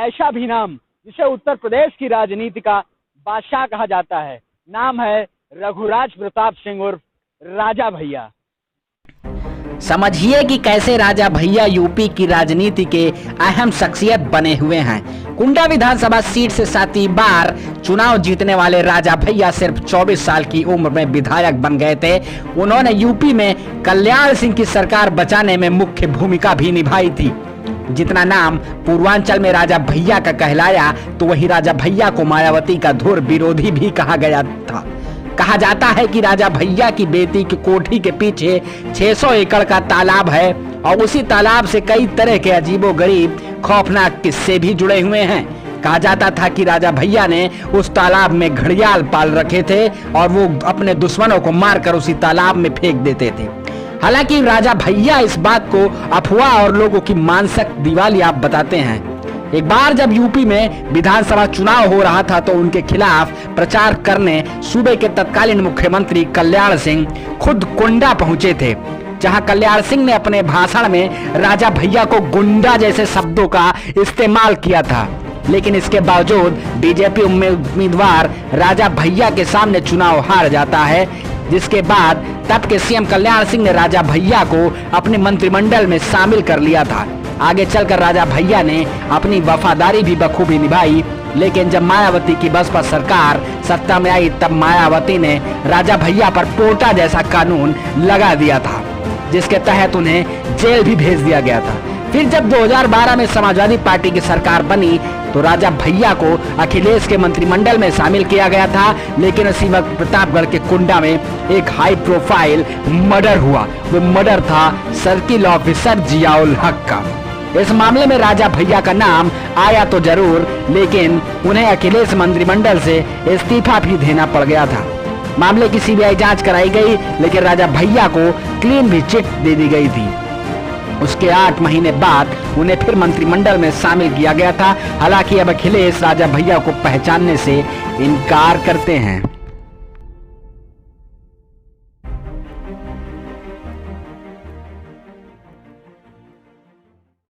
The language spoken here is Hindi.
ऐसा भी नाम जिसे उत्तर प्रदेश की राजनीति का बादशाह कहा जाता है। नाम है रघुराज प्रताप सिंह उर्फ राजा भैया। समझिए कि कैसे राजा भैया यूपी की राजनीति के अहम शख्सियत बने हुए हैं। कुंडा विधानसभा सीट से 7वीं बार चुनाव जीतने वाले राजा भैया सिर्फ 24 साल की उम्र में विधायक बन गए थे। उन्होंने यूपी में कल्याण सिंह की सरकार बचाने में मुख्य भूमिका भी निभाई थी। जितना नाम पूर्वांचल में राजा भैया का कहलाया, तो वही राजा भैया को मायावती का धुर विरोधी भी कहा गया था। कहा जाता है कि राजा भैया की बेटी की कोठी के पीछे 600 एकड़ का तालाब है और उसी तालाब से कई तरह के अजीबोगरीब खौफनाक किस्से भी जुड़े हुए हैं। कहा जाता था कि राजा भैया ने उस तालाब में घड़ियाल पाल रखे थे और वो अपने दुश्मनों को मारकर उसी तालाब में फेंक देते थे। हालांकि राजा भैया इस बात को अफवाह और लोगों की मानसिक दिवालिया बताते हैं। एक बार जब यूपी में विधानसभा चुनाव हो रहा था तो उनके खिलाफ प्रचार करने सूबे के तत्कालीन मुख्यमंत्री कल्याण सिंह खुद कुंडा पहुंचे थे, जहां कल्याण सिंह ने अपने भाषण में राजा भैया को गुंडा जैसे शब्दों का इस्तेमाल किया था। लेकिन इसके बावजूद बीजेपी उम्मीदवार राजा भैया के सामने चुनाव हार जाता है, जिसके बाद तब के सीएम कल्याण सिंह ने राजा भैया को अपने मंत्रिमंडल में शामिल कर लिया था। आगे चलकर राजा भैया ने अपनी वफादारी भी बखूबी निभाई, लेकिन जब मायावती की बसपा सरकार सत्ता में आई तब मायावती ने राजा भैया पर पोटा जैसा कानून लगा दिया था, जिसके तहत उन्हें जेल भी भेज दिया गया था। फिर जब 2012 में समाजवादी पार्टी की सरकार बनी तो राजा भैया को अखिलेश के मंत्रिमंडल में शामिल किया गया था, लेकिन उसी वक्त प्रतापगढ़ के कुंडा में एक हाई प्रोफाइल मर्डर हुआ। वो मर्डर था सर्किल ऑफिसर जियाउल हक का। इस मामले में राजा भैया का नाम आया तो जरूर, लेकिन उन्हें अखिलेश मंत्रिमंडल से इस्तीफा भी देना पड़ गया था। मामले की सीबीआई जांच कराई गई, लेकिन राजा भैया को क्लीन भी चिट दे दी गई थी। उसके 8 महीने बाद उन्हें फिर मंत्रिमंडल में शामिल किया गया था। हालांकि अब अखिलेश राजा भैया को पहचानने से इनकार करते हैं।